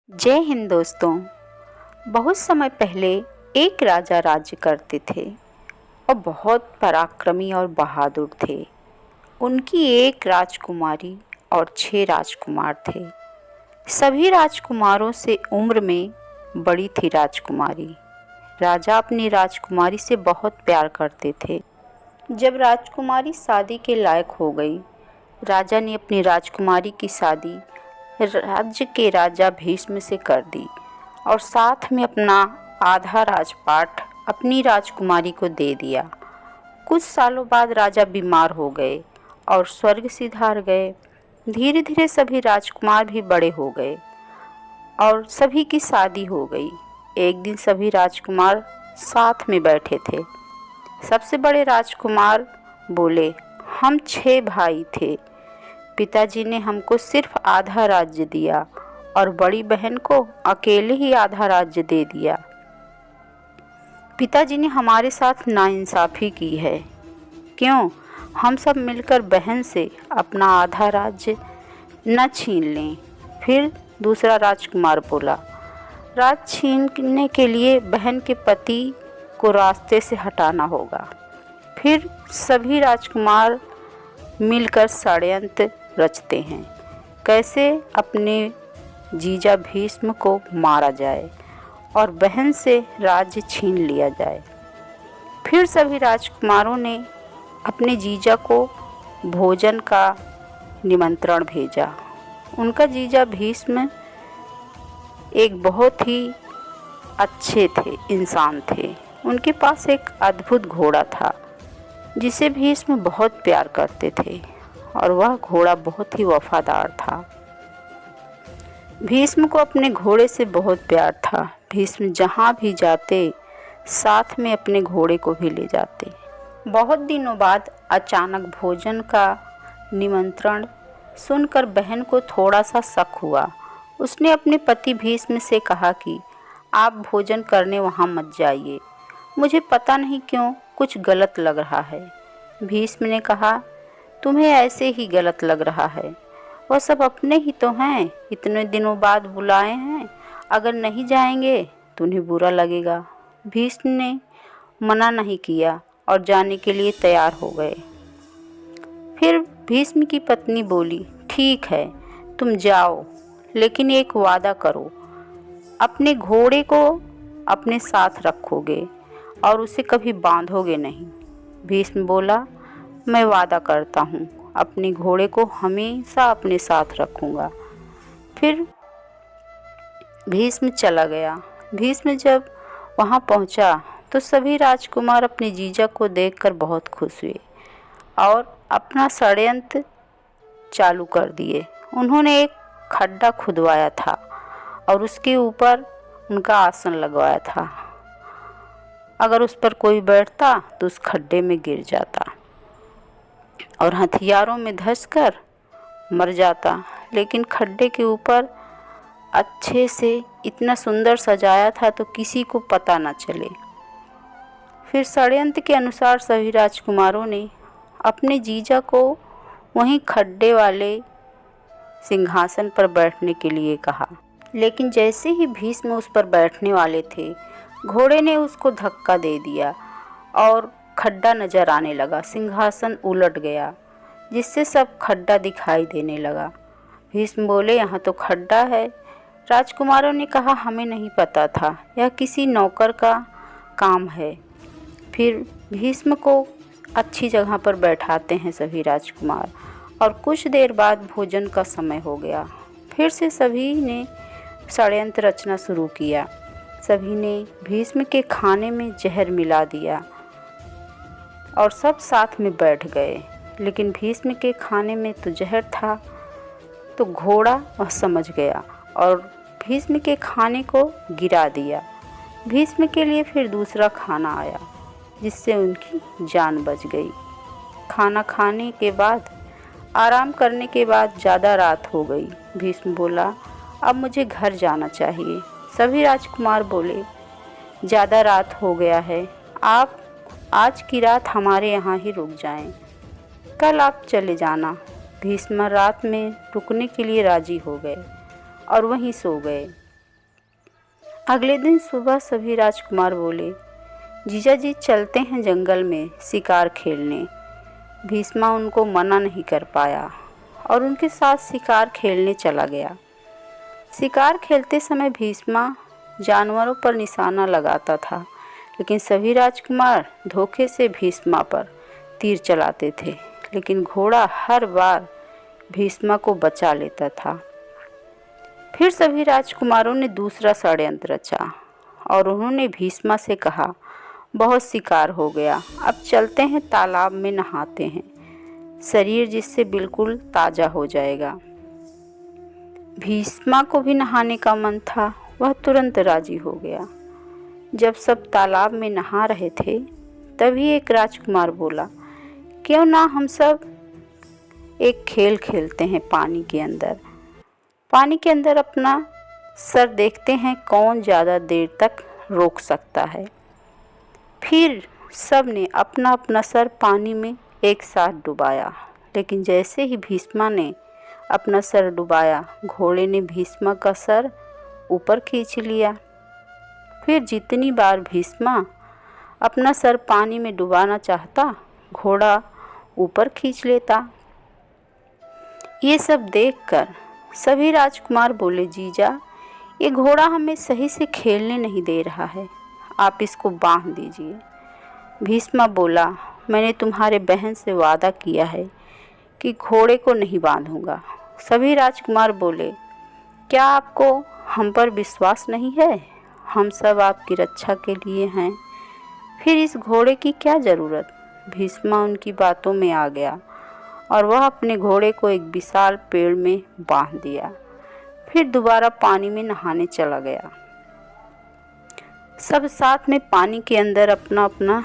जय हिंद दोस्तों। बहुत समय पहले एक राजा राज्य करते थे और बहुत पराक्रमी और बहादुर थे। उनकी एक राजकुमारी और 6 राजकुमार थे। सभी राजकुमारों से उम्र में बड़ी थी राजकुमारी। राजा अपनी राजकुमारी से बहुत प्यार करते थे। जब राजकुमारी शादी के लायक हो गई, राजा ने अपनी राजकुमारी की शादी राज्य के राजा भीष्म से कर दी और साथ में अपना आधा राजपाट अपनी राजकुमारी को दे दिया। कुछ सालों बाद राजा बीमार हो गए और स्वर्ग सिधार गए। धीरे धीरे सभी राजकुमार भी बड़े हो गए और सभी की शादी हो गई। एक दिन सभी राजकुमार साथ में बैठे थे। सबसे बड़े राजकुमार बोले, हम 6 भाई थे। पिताजी ने हमको सिर्फ आधा राज्य दिया और बड़ी बहन को अकेले ही आधा राज्य दे दिया। पिताजी ने हमारे साथ नाइंसाफ़ी की है। क्यों हम सब मिलकर बहन से अपना आधा राज्य न छीन लें? फिर दूसरा राजकुमार बोला, राज छीनने के लिए बहन के पति को रास्ते से हटाना होगा। फिर सभी राजकुमार मिलकर षड्यंत्र रचते हैं, कैसे अपने जीजा भीष्म को मारा जाए और बहन से राज्य छीन लिया जाए। फिर सभी राजकुमारों ने अपने जीजा को भोजन का निमंत्रण भेजा। उनका जीजा भीष्म एक बहुत ही अच्छे इंसान थे। उनके पास एक अद्भुत घोड़ा था जिसे भीष्म बहुत प्यार करते थे और वह घोड़ा बहुत ही वफादार था। भीष्म को अपने घोड़े से बहुत प्यार था। भीष्म जहाँ भी जाते साथ में अपने घोड़े को भी ले जाते। बहुत दिनों बाद अचानक भोजन का निमंत्रण सुनकर बहन को थोड़ा सा शक हुआ। उसने अपने पति भीष्म से कहा कि आप भोजन करने वहाँ मत जाइए, मुझे पता नहीं क्यों कुछ गलत लग रहा है। भीष्म ने कहा, तुम्हें ऐसे ही गलत लग रहा है, वह सब अपने ही तो हैं, इतने दिनों बाद बुलाए हैं, अगर नहीं जाएंगे तो उन्हें बुरा लगेगा। भीष्म ने मना नहीं किया और जाने के लिए तैयार हो गए। फिर भीष्म की पत्नी बोली, ठीक है तुम जाओ, लेकिन एक वादा करो, अपने घोड़े को अपने साथ रखोगे और उसे कभी बांधोगे नहीं। भीष्म बोला, मैं वादा करता हूँ, अपने घोड़े को हमेशा अपने साथ रखूँगा। फिर भीष्म चला गया। भीष्म जब वहाँ पहुँचा तो सभी राजकुमार अपने जीजा को देखकर बहुत खुश हुए और अपना षड्यंत्र चालू कर दिए। उन्होंने एक खड्डा खुदवाया था और उसके ऊपर उनका आसन लगवाया था। अगर उस पर कोई बैठता तो उस खड्डे में गिर जाता और हथियारों में धंसकर मर जाता। लेकिन खड्डे के ऊपर अच्छे से इतना सुंदर सजाया था तो किसी को पता न चले। फिर षड्यंत्र के अनुसार सभी राजकुमारों ने अपने जीजा को वहीं खड्डे वाले सिंहासन पर बैठने के लिए कहा। लेकिन जैसे ही भीष्म उस पर बैठने वाले थे, घोड़े ने उसको धक्का दे दिया और खड्डा नजर आने लगा। सिंहासन उलट गया जिससे सब खड्डा दिखाई देने लगा। भीष्म बोले, यहाँ तो खड्डा है। राजकुमारों ने कहा, हमें नहीं पता था, यह किसी नौकर का काम है। फिर भीष्म को अच्छी जगह पर बैठाते हैं सभी राजकुमार और कुछ देर बाद भोजन का समय हो गया। फिर से सभी ने षड्यंत्र रचना शुरू किया। सभी ने भीष्म के खाने में जहर मिला दिया और सब साथ में बैठ गए। लेकिन भीष्म के खाने में तो जहर था, तो घोड़ा वह समझ गया और भीष्म के खाने को गिरा दिया। भीष्म के लिए फिर दूसरा खाना आया जिससे उनकी जान बच गई। खाना खाने के बाद, आराम करने के बाद ज़्यादा रात हो गई। भीष्म बोला, अब मुझे घर जाना चाहिए। सभी राजकुमार बोले, ज़्यादा रात हो गया है, आप आज की रात हमारे यहाँ ही रुक जाएं, कल आप चले जाना। भीष्म रात में रुकने के लिए राजी हो गए और वहीं सो गए। अगले दिन सुबह सभी राजकुमार बोले, जीजा जी चलते हैं जंगल में शिकार खेलने। भीष्मा उनको मना नहीं कर पाया और उनके साथ शिकार खेलने चला गया। शिकार खेलते समय भीष्मा जानवरों पर निशाना लगाता था, लेकिन सभी राजकुमार धोखे से भीष्मा पर तीर चलाते थे, लेकिन घोड़ा हर बार भीष्मा को बचा लेता था। फिर सभी राजकुमारों ने दूसरा षड्यंत्र रचा और उन्होंने भीष्मा से कहा, बहुत शिकार हो गया, अब चलते हैं तालाब में नहाते हैं, शरीर जिससे बिल्कुल ताज़ा हो जाएगा। भीष्मा को भी नहाने का मन था, वह तुरंत राजी हो गया। जब सब तालाब में नहा रहे थे तभी एक राजकुमार बोला, क्यों ना हम सब एक खेल खेलते हैं पानी के अंदर। पानी के अंदर अपना सर देखते हैं कौन ज़्यादा देर तक रोक सकता है। फिर सब ने अपना अपना सर पानी में एक साथ डुबाया, लेकिन जैसे ही भीष्मा ने अपना सर डुबाया, घोड़े ने भीष्मा का सर ऊपर खींच लिया। फिर जितनी बार भीष्मा अपना सर पानी में डुबाना चाहता, घोड़ा ऊपर खींच लेता। ये सब देखकर सभी राजकुमार बोले, जीजा ये घोड़ा हमें सही से खेलने नहीं दे रहा है, आप इसको बांध दीजिए। भीष्मा बोला, मैंने तुम्हारे बहन से वादा किया है कि घोड़े को नहीं बांधूंगा। सभी राजकुमार बोले, क्या आपको हम पर विश्वास नहीं है? हम सब आपकी रक्षा के लिए हैं, फिर इस घोड़े की क्या ज़रूरत? भीष्मा उनकी बातों में आ गया और वह अपने घोड़े को एक विशाल पेड़ में बांध दिया। फिर दोबारा पानी में नहाने चला गया। सब साथ में पानी के अंदर अपना अपना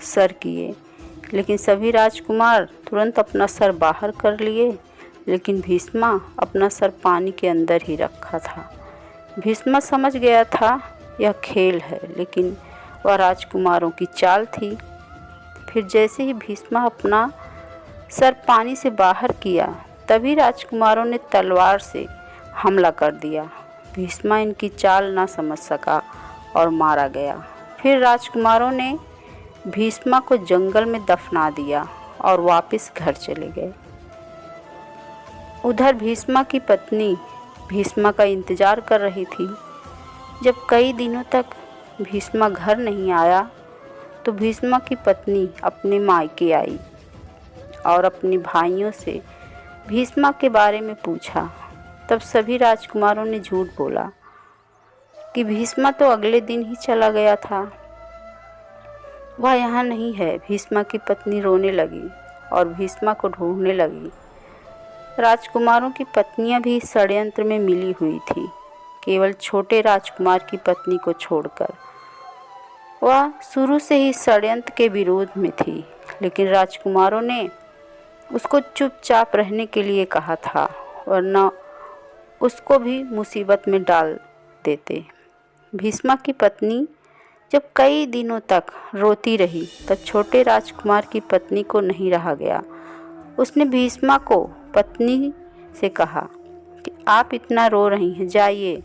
सर किए, लेकिन सभी राजकुमार तुरंत अपना सर बाहर कर लिए, लेकिन भीष्मा अपना सर पानी के अंदर ही रखा था। भीष्मा समझ गया था यह खेल है, लेकिन वह राजकुमारों की चाल थी। फिर जैसे ही भीष्मा अपना सर पानी से बाहर किया, तभी राजकुमारों ने तलवार से हमला कर दिया। भीष्मा इनकी चाल ना समझ सका और मारा गया। फिर राजकुमारों ने भीष्मा को जंगल में दफना दिया और वापस घर चले गए। उधर भीष्मा की पत्नी भीष्मा का इंतज़ार कर रही थी। जब कई दिनों तक भीष्मा घर नहीं आया तो भीष्मा की पत्नी अपने मायके आई और अपने भाइयों से भीष्मा के बारे में पूछा। तब सभी राजकुमारों ने झूठ बोला कि भीष्मा तो अगले दिन ही चला गया था, वह यहाँ नहीं है। भीष्मा की पत्नी रोने लगी और भीष्मा को ढूंढने लगी। राजकुमारों की पत्नियां भी इस षड्यंत्र में मिली हुई थी, केवल छोटे राजकुमार की पत्नी को छोड़कर। वह शुरू से ही षड्यंत्र के विरोध में थी, लेकिन राजकुमारों ने उसको चुपचाप रहने के लिए कहा था, वरना उसको भी मुसीबत में डाल देते। भीष्मा की पत्नी जब कई दिनों तक रोती रही, तब छोटे राजकुमार की पत्नी को नहीं रहा गया। उसने भीष्मा को पत्नी से कहा कि आप इतना रो रही हैं, जाइए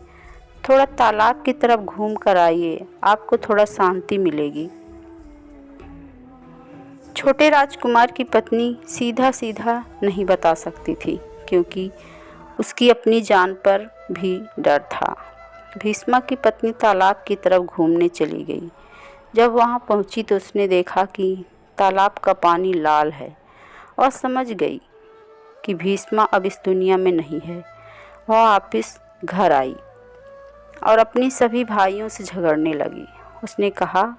थोड़ा तालाब की तरफ घूम कर आइए, आपको थोड़ा शांति मिलेगी। छोटे राजकुमार की पत्नी सीधा सीधा नहीं बता सकती थी, क्योंकि उसकी अपनी जान पर भी डर था। भीष्मा की पत्नी तालाब की तरफ घूमने चली गई। जब वहां पहुंची तो उसने देखा कि तालाब का पानी लाल है और समझ गई कि भीष्मा अब इस दुनिया में नहीं है। वह वापस घर आई और अपनी सभी भाइयों से झगड़ने लगी। उसने कहा,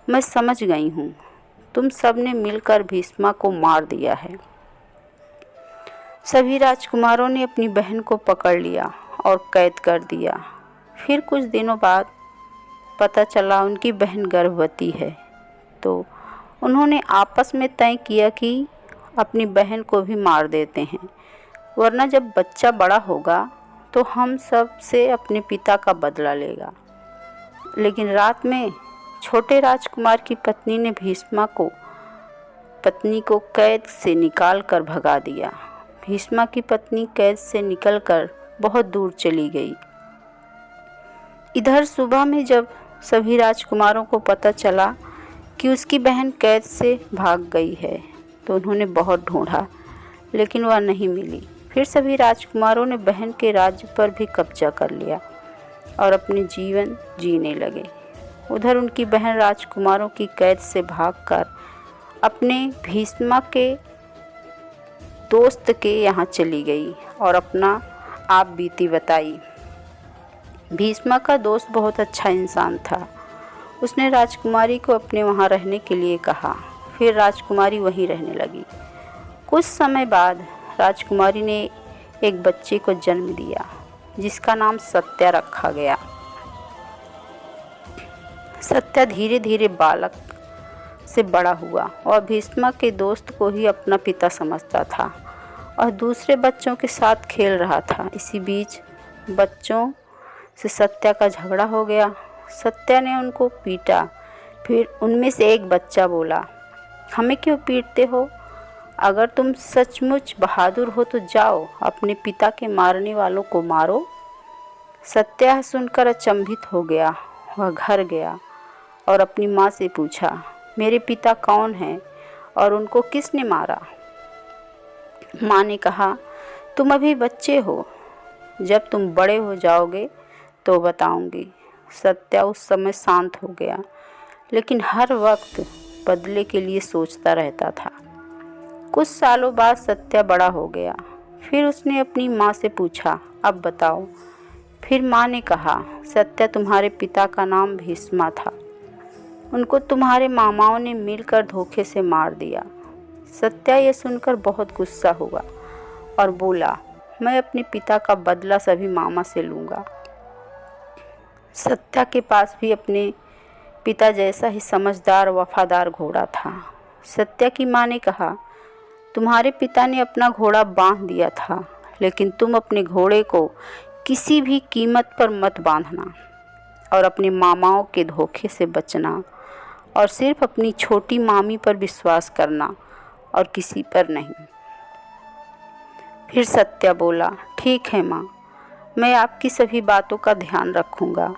मैं समझ गई हूँ, तुम सब ने मिलकर भीष्मा को मार दिया है। सभी राजकुमारों ने अपनी बहन को पकड़ लिया और कैद कर दिया। फिर कुछ दिनों बाद पता चला उनकी बहन गर्भवती है, तो उन्होंने आपस में तय किया कि अपनी बहन को भी मार देते हैं, वरना जब बच्चा बड़ा होगा तो हम सब से अपने पिता का बदला लेगा। लेकिन रात में छोटे राजकुमार की पत्नी ने भीष्मा पत्नी को कैद से निकाल कर भगा दिया। भीष्मा की पत्नी कैद से निकलकर बहुत दूर चली गई। इधर सुबह में जब सभी राजकुमारों को पता चला कि उसकी बहन कैद से भाग गई है तो उन्होंने बहुत ढूंढा, लेकिन वह नहीं मिली। फिर सभी राजकुमारों ने बहन के राज्य पर भी कब्जा कर लिया और अपने जीवन जीने लगे। उधर उनकी बहन राजकुमारों की कैद से भागकर अपने भीष्मा के दोस्त के यहाँ चली गई और अपना आप बीती बताई। भीष्मा का दोस्त बहुत अच्छा इंसान था। उसने राजकुमारी को अपने वहाँ रहने के लिए कहा। फिर राजकुमारी वहीं रहने लगी। कुछ समय बाद राजकुमारी ने एक बच्चे को जन्म दिया जिसका नाम सत्या रखा गया। सत्या धीरे धीरे बालक से बड़ा हुआ और भीष्मा के दोस्त को ही अपना पिता समझता था और दूसरे बच्चों के साथ खेल रहा था। इसी बीच बच्चों से सत्या का झगड़ा हो गया। सत्या ने उनको पीटा। फिर उनमें से एक बच्चा बोला, हमें क्यों पीटते हो? अगर तुम सचमुच बहादुर हो तो जाओ अपने पिता के मारने वालों को मारो। सत्या सुनकर अचंभित हो गया। वह घर गया और अपनी माँ से पूछा, मेरे पिता कौन हैं और उनको किसने मारा? माँ ने कहा, तुम अभी बच्चे हो, जब तुम बड़े हो जाओगे तो बताऊंगी। सत्या उस समय शांत हो गया, लेकिन हर वक्त बदले के लिए सोचता रहता था। कुछ सालों बाद सत्या बड़ा हो गया। फिर उसने अपनी माँ से पूछा, अब बताओ। फिर माँ ने कहा, सत्या तुम्हारे पिता का नाम भीष्मा था। उनको तुम्हारे मामाओं ने मिलकर धोखे से मार दिया। सत्या ये सुनकर बहुत गुस्सा हुआ और बोला, मैं अपने पिता का बदला सभी मामा से लूँगा। सत्या के पास भी अपने पिता जैसा ही समझदार वफादार घोड़ा था। सत्या की माँ ने कहा, तुम्हारे पिता ने अपना घोड़ा बांध दिया था, लेकिन तुम अपने घोड़े को किसी भी कीमत पर मत बांधना और अपने मामाओं के धोखे से बचना और सिर्फ अपनी छोटी मामी पर विश्वास करना और किसी पर नहीं। फिर सत्या बोला, ठीक है माँ, मैं आपकी सभी बातों का ध्यान रखूँगा।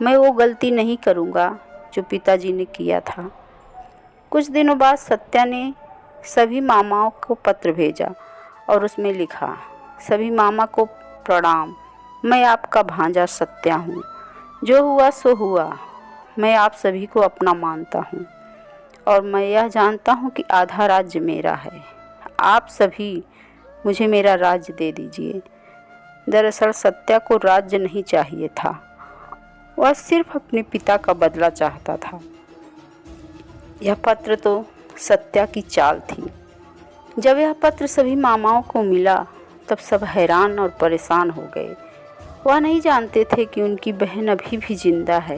मैं वो गलती नहीं करूँगा जो पिताजी ने किया था। कुछ दिनों बाद सत्या ने सभी मामाओं को पत्र भेजा और उसमें लिखा, सभी मामा को प्रणाम, मैं आपका भांजा सत्या हूँ। जो हुआ सो हुआ। मैं आप सभी को अपना मानता हूँ और मैं यह जानता हूँ कि आधा राज्य मेरा है। आप सभी मुझे मेरा राज्य दे दीजिए। दरअसल सत्या को राज्य नहीं चाहिए था, वह सिर्फ अपने पिता का बदला चाहता था। यह पत्र तो सत्या की चाल थी। जब यह पत्र सभी मामाओं को मिला तब सब हैरान और परेशान हो गए। वह नहीं जानते थे कि उनकी बहन अभी भी जिंदा है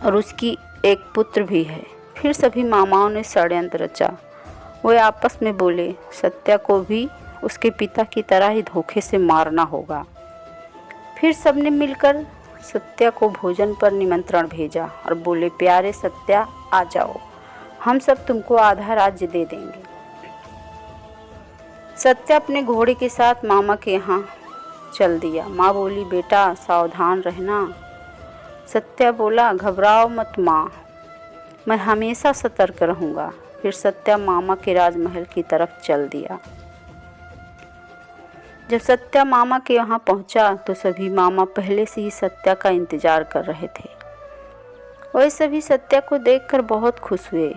और उसकी एक पुत्र भी है। फिर सभी मामाओं ने षड्यंत्र रचा। वे आपस में बोले, सत्या को भी उसके पिता की तरह ही धोखे से मारना होगा। फिर सबने मिलकर सत्या को भोजन पर निमंत्रण भेजा और बोले, प्यारे सत्या आ जाओ, हम सब तुमको आधा राज्य दे देंगे। सत्या अपने घोड़े के साथ मामा के यहाँ चल दिया। माँ बोली, बेटा सावधान रहना। सत्या बोला, घबराओ मत माँ, मैं हमेशा सतर्क रहूँगा। फिर सत्या मामा के राजमहल की तरफ चल दिया। जब सत्या मामा के यहाँ पहुँचा तो सभी मामा पहले से ही सत्या का इंतज़ार कर रहे थे। वह सभी सत्या को देखकर बहुत खुश हुए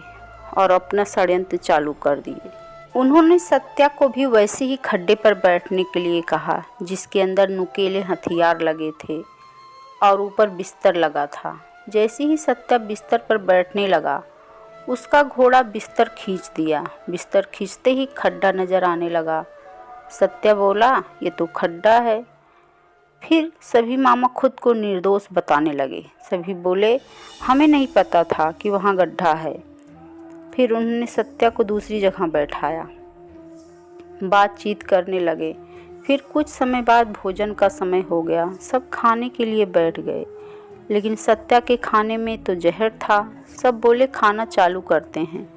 और अपना षड्यंत्र चालू कर दिए। उन्होंने सत्या को भी वैसे ही खड्डे पर बैठने के लिए कहा जिसके अंदर नुकीले हथियार लगे थे और ऊपर बिस्तर लगा था। जैसे ही सत्या बिस्तर पर बैठने लगा, उसका घोड़ा बिस्तर खींच दिया। बिस्तर खींचते ही खड्डा नज़र आने लगा। सत्या बोला, ये तो खड्डा है। फिर सभी मामा खुद को निर्दोष बताने लगे। सभी बोले, हमें नहीं पता था कि वहाँ गड्ढा है। फिर उन्होंने सत्या को दूसरी जगह बैठाया, बातचीत करने लगे। फिर कुछ समय बाद भोजन का समय हो गया। सब खाने के लिए बैठ गए, लेकिन सत्या के खाने में तो जहर था। सब बोले, खाना चालू करते हैं।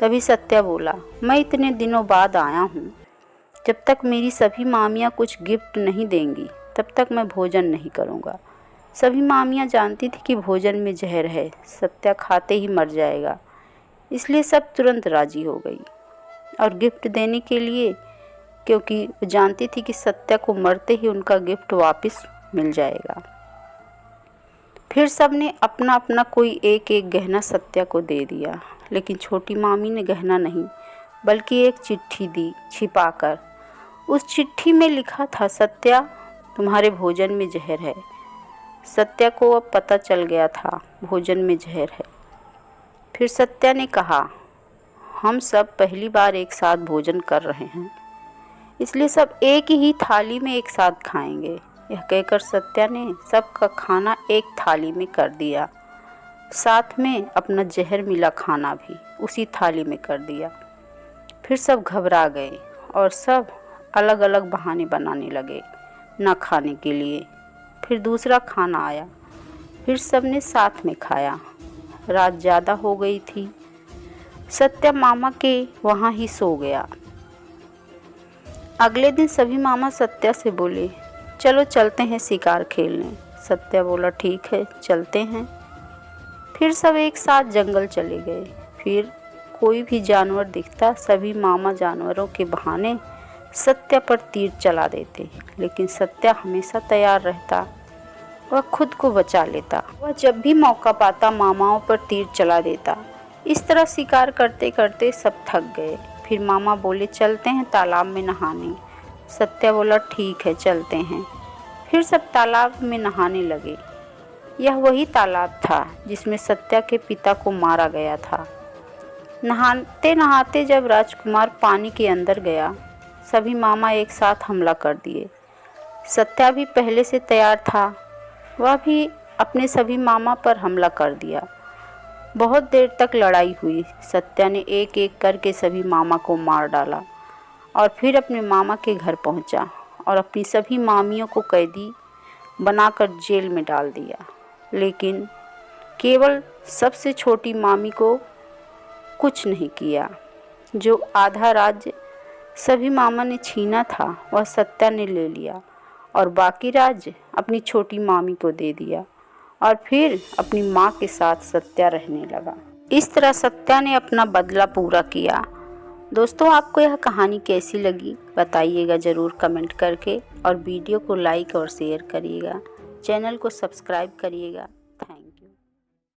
तभी सत्या बोला, मैं इतने दिनों बाद आया हूँ, जब तक मेरी सभी मामियाँ कुछ गिफ्ट नहीं देंगी तब तक मैं भोजन नहीं करूँगा। सभी मामियाँ जानती थी कि भोजन में जहर है, सत्या खाते ही मर जाएगा, इसलिए सब तुरंत राजी हो गई और गिफ्ट देने के लिए, क्योंकि वो जानती थी कि सत्या को मरते ही उनका गिफ्ट वापस मिल जाएगा। फिर सब ने अपना अपना कोई एक एक गहना सत्या को दे दिया, लेकिन छोटी मामी ने गहना नहीं बल्कि एक चिट्ठी दी छिपाकर। उस चिट्ठी में लिखा था, सत्या तुम्हारे भोजन में जहर है। सत्या को अब पता चल गया था भोजन में जहर है। फिर सत्या ने कहा, हम सब पहली बार एक साथ भोजन कर रहे हैं, इसलिए सब एक ही थाली में एक साथ खाएंगे। यह कहकर सत्या ने सबका खाना एक थाली में कर दिया, साथ में अपना जहर मिला खाना भी उसी थाली में कर दिया। फिर सब घबरा गए और सब अलग अलग बहाने बनाने लगे ना खाने के लिए। फिर दूसरा खाना आया, फिर सब ने साथ में खाया। रात ज़्यादा हो गई थी। सत्या मामा के वहाँ ही सो गया। अगले दिन सभी मामा सत्या से बोले, चलो चलते हैं शिकार खेलने। सत्या बोला, ठीक है चलते हैं। फिर सब एक साथ जंगल चले गए। फिर कोई भी जानवर दिखता, सभी मामा जानवरों के बहाने सत्या पर तीर चला देते, लेकिन सत्या हमेशा तैयार रहता। वह खुद को बचा लेता। वह जब भी मौका पाता मामाओं पर तीर चला देता। इस तरह शिकार करते करते सब थक गए। फिर मामा बोले, चलते हैं तालाब में नहाने। सत्या बोला, ठीक है चलते हैं। फिर सब तालाब में नहाने लगे। यह वही तालाब था जिसमें सत्या के पिता को मारा गया था। नहाते नहाते जब राजकुमार पानी के अंदर गया, सभी मामा एक साथ हमला कर दिए। सत्या भी पहले से तैयार था, वह भी अपने सभी मामा पर हमला कर दिया। बहुत देर तक लड़ाई हुई। सत्या ने एक एक करके सभी मामा को मार डाला और फिर अपने मामा के घर पहुंचा और अपनी सभी मामियों को कैदी बनाकर जेल में डाल दिया, लेकिन केवल सबसे छोटी मामी को कुछ नहीं किया। जो आधा राज्य सभी मामा ने छीना था वह सत्या ने ले लिया और बाकी राज्य अपनी छोटी मामी को दे दिया और फिर अपनी माँ के साथ सत्या रहने लगा। इस तरह सत्या ने अपना बदला पूरा किया। दोस्तों, आपको यह कहानी कैसी लगी बताइएगा ज़रूर कमेंट करके, और वीडियो को लाइक और शेयर करिएगा, चैनल को सब्सक्राइब करिएगा।